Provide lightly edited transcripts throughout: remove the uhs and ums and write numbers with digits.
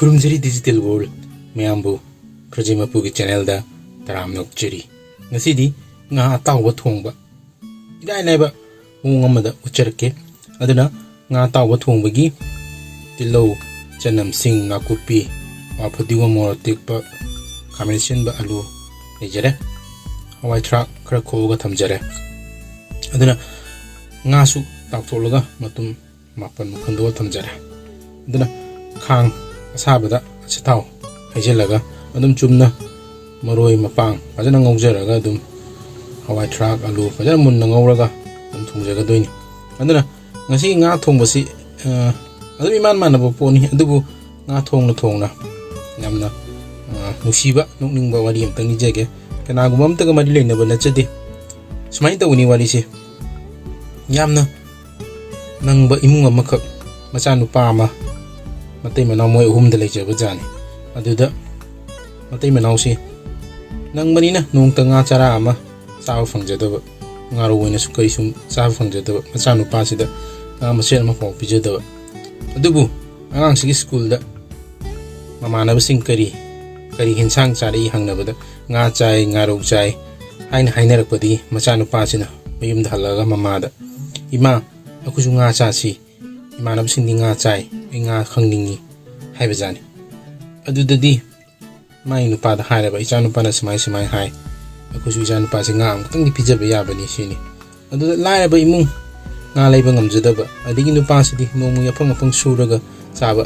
खुरुमजरी digital world मैंबू खरजिमपू की channel दा तराम नोकचरी ngasi nga tawba thongba idai laiba mung amada ucharke aduna nga tawba thongba gi tillo chanam sing nga kupi wa phadiwa morotik pa combination ba alu lejare hawai track khara khoga thamjare aduna nga su taktolaga matum mapan khando thamjare aduna khang asabada chataw haijelaga adum chumna maroi mapang fajana ngaujaraga adum hawai track alu fajana munna ngauraga adum thungjaga doini aduna ngasi nga thongbasi adum iman manaba poni adubu nga thongna yamna nusiba nokningba wari amtang nijege kanaguma amtaga mari leinaba nachade sumai tawni wari se yamna nangba imung amakak macha nupa ama matai manau moi ahumda leijaba jani aduda matai manau se nangmani na nong tanga chara ama saw fangjadaba ngaro wena sukai sum saw fangjadaba macha nupa sida nga masel ma pau pijadaba adubu angang sigi school da mamana basing kari hinsang chari hangnabada nga chai ngaro chai hainarakpadi macha nupa sina mayumda halaga mamada ima akusu nga cha si imana basing nga chai nga khangningi haibajani adudadi mai nupa da hairaba icha nupa na samai hai akusu icha nupa se nga amtang di pijaba yabani sini aduda lairaba imung nga laiba ngamjadaba adigi nupa sidi nomu yapang suraga chaba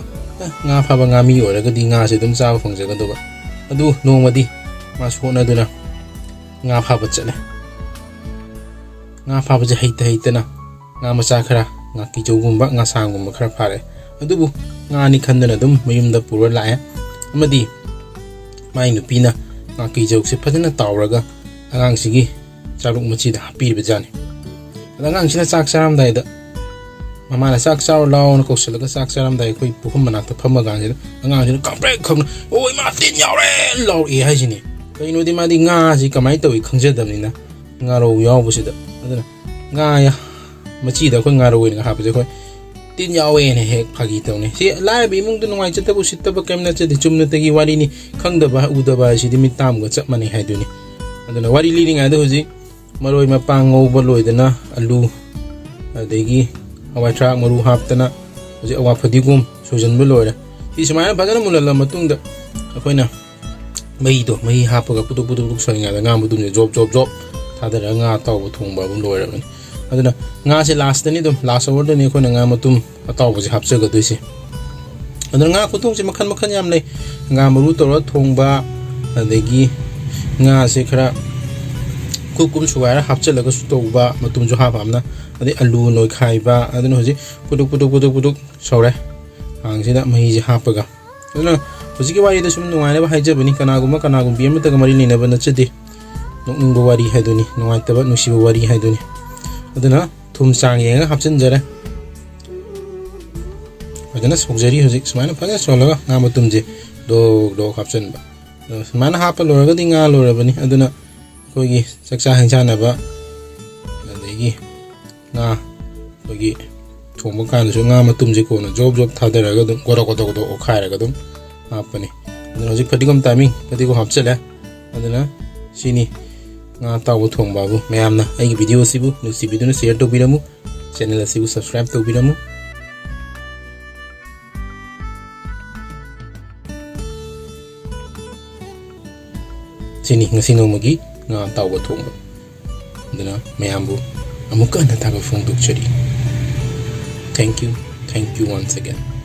nga phaba nga mi oraga di nga se dum chaba phangjagadaba adu nomadi masu honaduna nga phaba chale nga phaba je heitana nga macha khara nga kijogumba nga sangumba khara phare adubu nga ni khandana dum mayumda pura lae amadi mai nupina nga kijog se phajana tawraga angang sigi charuk machi da hapirba jani angang sina chak charam dai da mama na sak saw law na kosalaga sak saram dai khoi pukhum manakta phamaga jina angang sina kamprek kham oi ma tin yaure law e hai jini kaino di ma di nga ji kamai tawi khangjadamni na nga ro yaw busida adana nga ya machi da khoi nga ro wen nga hapje khoi tin yawe ne hek phagi tawne si lai bi mung du ngai chatabu sittaba kemna chadi chumna tagi wari ni khangdaba udaba si di mitam ga chap mani haiduni adana wari li ringa da huji maroi ma pango baloidana alu adegi hawai track maru haptana huji awa phadigum sojan baloira si sumai phajana mulala matungda akoina mai hapaga putuk soinga da ngam budum job thadara nga taw thongba bum loira bani aduna nga se last ni dum last hour ni ko nga matum ataw bu hapse ga doisi aduna nga kutung se makhan yam nei nga maru tor thongba adegi nga se khara kukum suwara hapche laga su toba matum jo ha pamna adi alu noi khaiba aduna hoji putuk sore ang sida mai ji hapaga aduna hoji ki wari da sum nuai na ba haije bani kanagum bi amta ga mari ni na ba na chede nong bo wari haiduni nuai ta ba nusi bo wari haiduni aduna thum sang yenga hapchen jare aduna sokjari hoji sumana phane solaga nga matum je do hapchen ba sumana hapa loraga di nga lora bani aduna kogi saksa hangchana ba adegi nga kogi thongba kan so nga matum je ko na job thadaraga dum godo okhairaga dum hapani aduna hoji phadigom timing phadigo hapchela aduna sini nga taw thongba bu mayamna ai video sibu nusi video na share to biramu channel sibu subscribe to biramu sini ngasi no magi nga taw thongba dana mayambu amuka na taga phone picture thank you once again.